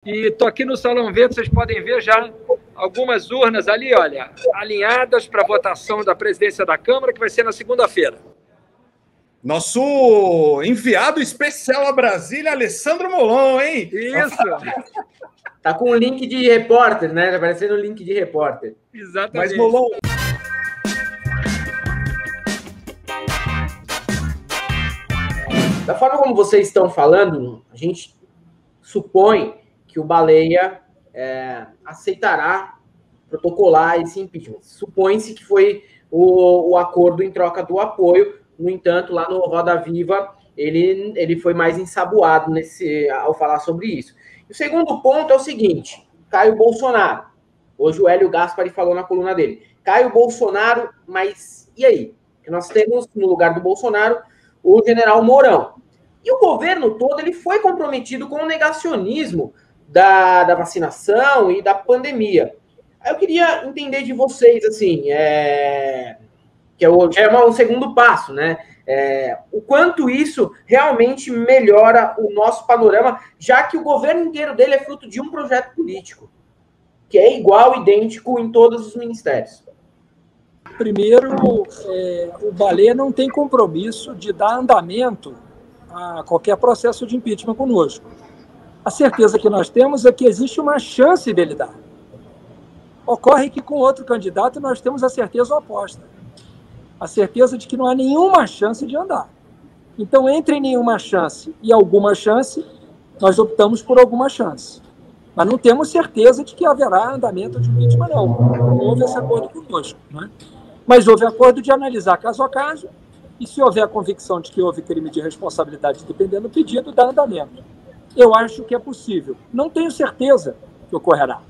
E estou aqui no Salão Verde, vocês podem ver já algumas urnas ali, olha, alinhadas para a votação da presidência da Câmara, que vai ser na segunda-feira. Nosso enviado especial a Brasília, Alessandro Molon, hein? Isso! Tá com o link de repórter, né? Tá parecendo o link de repórter. Exatamente. Mas, Molon... Da forma como vocês estão falando, a gente supõe que o Baleia aceitará protocolar esse impeachment. Supõe-se que foi o acordo em troca do apoio. No entanto, lá no Roda Viva, ele foi mais ensaboado ao falar sobre isso. E o segundo ponto é o seguinte, Caio Bolsonaro. Hoje o Hélio Gaspari falou na coluna dele. Caio Bolsonaro, mas e aí? Porque nós temos, no lugar do Bolsonaro, o general Mourão. E o governo todo ele foi comprometido com o negacionismo da vacinação e da pandemia. Aí eu queria entender de vocês, assim, que já é um segundo passo, né? O quanto isso realmente melhora o nosso panorama, já que o governo inteiro dele é fruto de um projeto político, que é igual, idêntico em todos os ministérios. Primeiro, o Baleia não tem compromisso de dar andamento a qualquer processo de impeachment conosco. A certeza que nós temos é que existe uma chance dele dar. Ocorre que com outro candidato nós temos a certeza oposta. A certeza de que não há nenhuma chance de andar. Então, entre nenhuma chance e alguma chance, nós optamos por alguma chance. Mas não temos certeza de que haverá andamento de impeachment, não. Não houve esse acordo conosco, né? Mas houve acordo de analisar caso a caso e, se houver a convicção de que houve crime de responsabilidade, dependendo do pedido, dar andamento. Eu acho que é possível. Não tenho certeza que ocorrerá,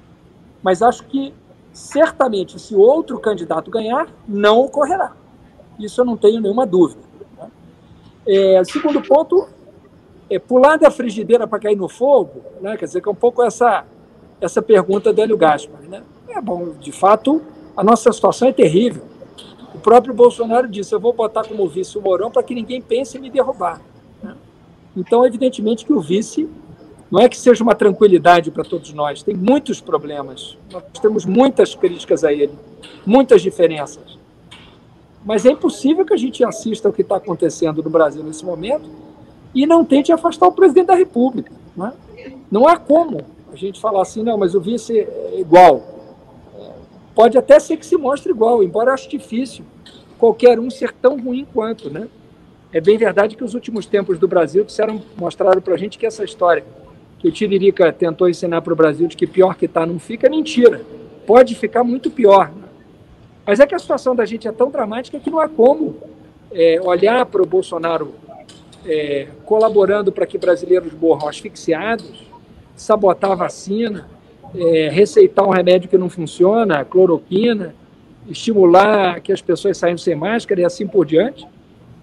mas acho que, certamente, se outro candidato ganhar, não ocorrerá. Isso eu não tenho nenhuma dúvida. Segundo ponto, pular da frigideira para cair no fogo, né? Quer dizer, que é um pouco essa pergunta do Hélio Gaspari, né? Bom, de fato, a nossa situação é terrível. O próprio Bolsonaro disse, eu vou botar como vice o Mourão para que ninguém pense em me derrubar. Então, evidentemente que o vice não é que seja uma tranquilidade para todos nós, tem muitos problemas, nós temos muitas críticas a ele, muitas diferenças. Mas é impossível que a gente assista ao que está acontecendo no Brasil nesse momento e não tente afastar o presidente da República. Né? Não há como a gente falar assim, não, mas o vice é igual. Pode até ser que se mostre igual, embora eu acho difícil qualquer um ser tão ruim quanto, né? É bem verdade que os últimos tempos do Brasil mostraram para a gente que essa história que o Tiririca tentou ensinar para o Brasil de que pior que está não fica, é mentira. Pode ficar muito pior. Né? Mas é que a situação da gente é tão dramática que não há como olhar para o Bolsonaro colaborando para que brasileiros morram asfixiados, sabotar a vacina, receitar um remédio que não funciona, cloroquina, estimular que as pessoas saiam sem máscara e assim por diante,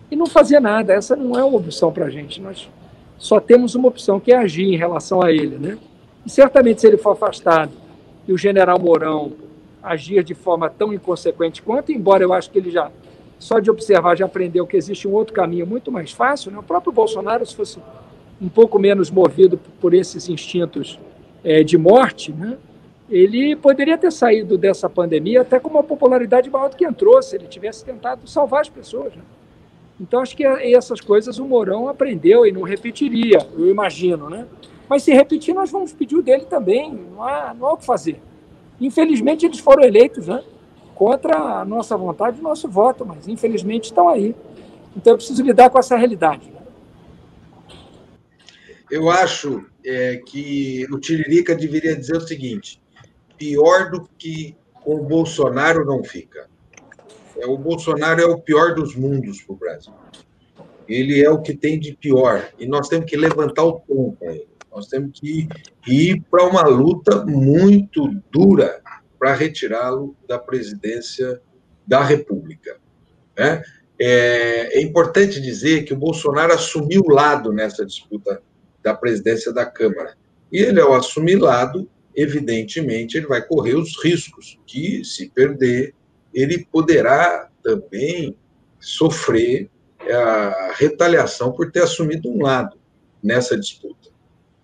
e não fazer nada. Essa não é uma opção para a gente. Nós só temos uma opção, que é agir em relação a ele. Né? E certamente, se ele for afastado e o general Mourão agir de forma tão inconsequente quanto, embora eu acho que ele já, só de observar, já aprendeu que existe um outro caminho muito mais fácil, né? O próprio Bolsonaro, se fosse um pouco menos movido por esses instintos de morte, né? Ele poderia ter saído dessa pandemia até com uma popularidade maior do que entrou, se ele tivesse tentado salvar as pessoas. Né? Então, acho que essas coisas o Mourão aprendeu e não repetiria, eu imagino. Né? Mas se repetir, nós vamos pedir o dele também, não há o que fazer. Infelizmente, eles foram eleitos, né? Contra a nossa vontade e o nosso voto, mas infelizmente estão aí. Então, eu preciso lidar com essa realidade. Eu acho que o Tiririca deveria dizer o seguinte: pior do que com o Bolsonaro não fica. O Bolsonaro é o pior dos mundos para o Brasil. Ele é o que tem de pior. E nós temos que levantar o tom com ele. Nós temos que ir para uma luta muito dura para retirá-lo da presidência da República. Né? É importante dizer que o Bolsonaro assumiu lado nessa disputa da presidência da Câmara. E ele, ao assumir lado, evidentemente, ele vai correr os riscos que, se perder, ele poderá também sofrer a retaliação por ter assumido um lado nessa disputa.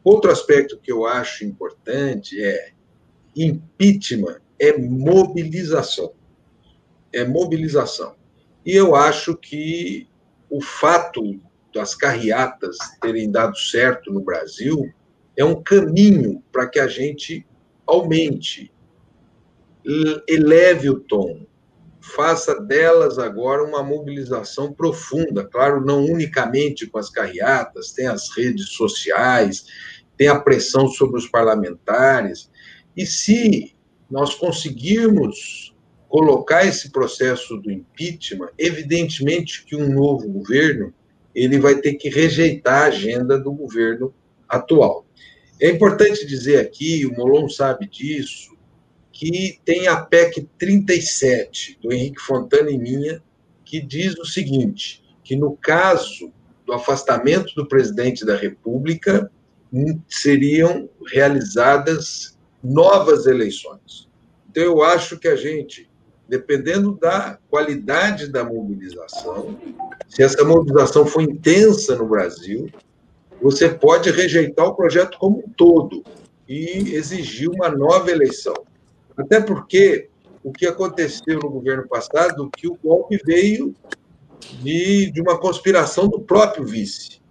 Outro aspecto que eu acho importante é impeachment é mobilização. É mobilização. E eu acho que o fato das carreatas terem dado certo no Brasil é um caminho para que a gente aumente, eleve o tom, faça delas agora uma mobilização profunda. Claro, não unicamente com as carreatas, tem as redes sociais, tem a pressão sobre os parlamentares. E se nós conseguirmos colocar esse processo do impeachment, evidentemente que um novo governo ele vai ter que rejeitar a agenda do governo atual. É importante dizer aqui, o Molon sabe disso, que tem a PEC 37, do Henrique Fontana e minha, que diz o seguinte, que no caso do afastamento do presidente da República, seriam realizadas novas eleições. Então, eu acho que a gente, dependendo da qualidade da mobilização, se essa mobilização for intensa no Brasil, você pode rejeitar o projeto como um todo e exigir uma nova eleição. Até porque o que aconteceu no governo passado, que o golpe veio de uma conspiração do próprio vice.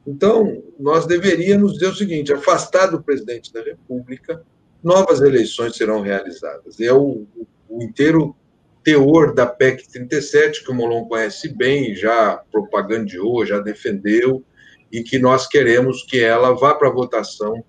Então, nós deveríamos dizer o seguinte, afastar do presidente da República, novas eleições serão realizadas. É o inteiro teor da PEC 37, que o Molon conhece bem, já propagandeou, já defendeu, e que nós queremos que ela vá para a votação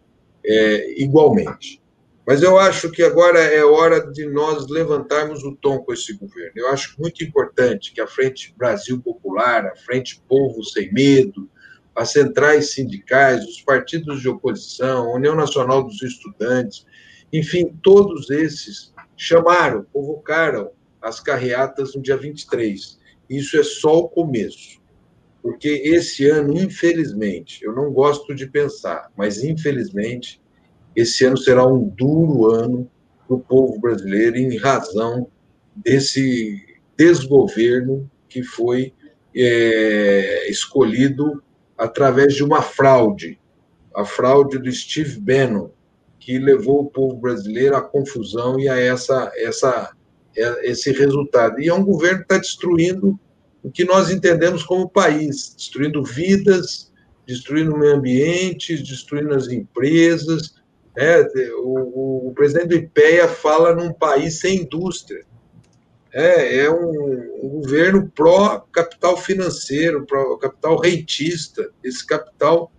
igualmente. Mas eu acho que agora é hora de nós levantarmos o tom com esse governo. Eu acho muito importante que a Frente Brasil Popular, a Frente Povo Sem Medo, as centrais sindicais, os partidos de oposição, a União Nacional dos Estudantes, enfim, todos esses chamaram, convocaram as carreatas no dia 23. Isso é só o começo, porque esse ano, infelizmente, eu não gosto de pensar, mas infelizmente, esse ano será um duro ano para o povo brasileiro em razão desse desgoverno que foi escolhido através de uma fraude, a fraude do Steve Bannon, que levou o povo brasileiro à confusão e a esse resultado. E é um governo que está destruindo o que nós entendemos como país, destruindo vidas, destruindo o meio ambiente, destruindo as empresas. O presidente do IPEA fala num país sem indústria. É um governo pró-capital financeiro, pró-capital rentista, esse capital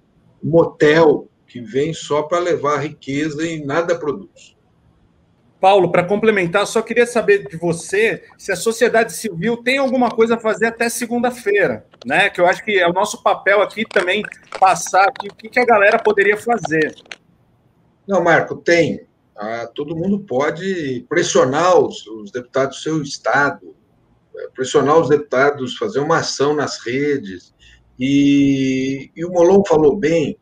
motel que vem só para levar riqueza e nada produz. Paulo, para complementar, só queria saber de você se a sociedade civil tem alguma coisa a fazer até segunda-feira, né? Que eu acho que é o nosso papel aqui também passar aqui o que a galera poderia fazer. Não, Marco, tem. Todo mundo pode pressionar os deputados do seu estado, pressionar os deputados, fazer uma ação nas redes. E o Molon falou bem,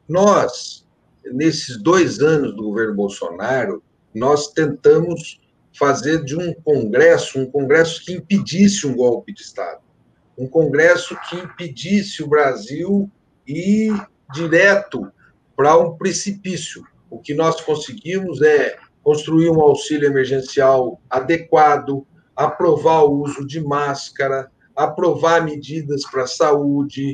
nós, nesses 2 anos do governo Bolsonaro, nós tentamos fazer de um congresso que impedisse um golpe de Estado, um congresso que impedisse o Brasil ir direto para um precipício. O que nós conseguimos é construir um auxílio emergencial adequado, aprovar o uso de máscara, aprovar medidas para a saúde,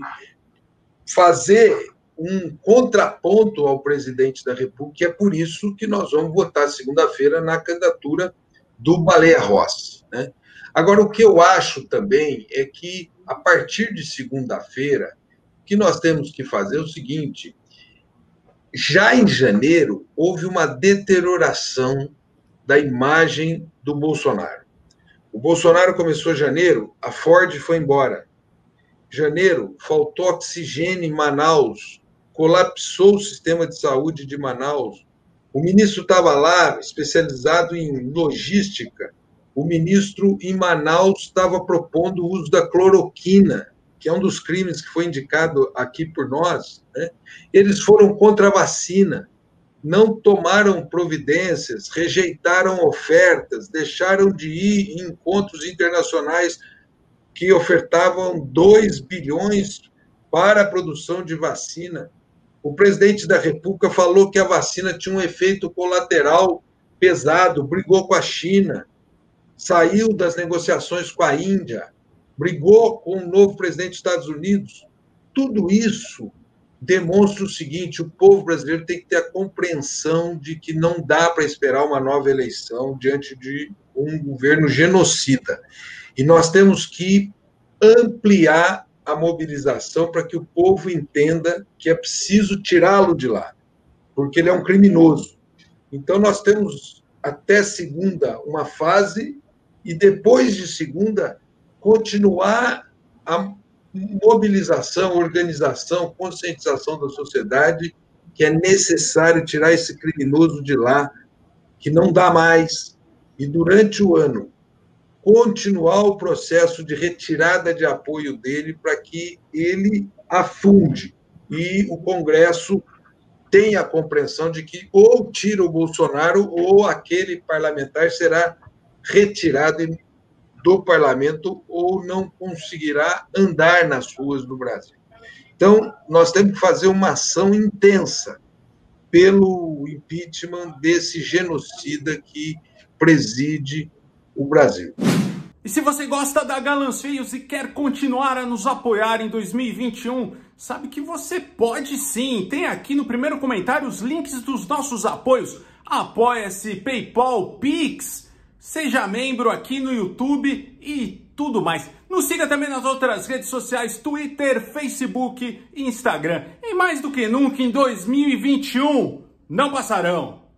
fazer um contraponto ao presidente da República, e é por isso que nós vamos votar segunda-feira na candidatura do Baleia Rossi, né? Agora, o que eu acho também é que, a partir de segunda-feira, o que nós temos que fazer é o seguinte: já em janeiro, houve uma deterioração da imagem do Bolsonaro. O Bolsonaro começou em janeiro, a Ford foi embora. Em janeiro, faltou oxigênio em Manaus, colapsou o sistema de saúde de Manaus. O ministro estava lá, especializado em logística. O ministro, em Manaus, estava propondo o uso da cloroquina, que é um dos crimes que foi indicado aqui por nós, né? Eles foram contra a vacina, não tomaram providências, rejeitaram ofertas, deixaram de ir em encontros internacionais que ofertavam 2 bilhões para a produção de vacina. O presidente da República falou que a vacina tinha um efeito colateral pesado, brigou com a China, saiu das negociações com a Índia, brigou com o novo presidente dos Estados Unidos. Tudo isso demonstra o seguinte: o povo brasileiro tem que ter a compreensão de que não dá para esperar uma nova eleição diante de um governo genocida. E nós temos que ampliar a mobilização para que o povo entenda que é preciso tirá-lo de lá, porque ele é um criminoso. Então, nós temos até segunda uma fase e depois de segunda continuar a mobilização, organização, conscientização da sociedade que é necessário tirar esse criminoso de lá, que não dá mais, e durante o ano continuar o processo de retirada de apoio dele para que ele afunde e o Congresso tenha a compreensão de que ou tira o Bolsonaro ou aquele parlamentar será retirado do parlamento ou não conseguirá andar nas ruas do Brasil. Então, nós temos que fazer uma ação intensa pelo impeachment desse genocida que preside o Brasil. E se você gosta da Galanfeios e quer continuar a nos apoiar em 2021, sabe que você pode sim. Tem aqui no primeiro comentário os links dos nossos apoios. Apoia-se, PayPal, Pix, seja membro aqui no YouTube e tudo mais. Nos siga também nas outras redes sociais, Twitter, Facebook e Instagram. E mais do que nunca em 2021, não passarão.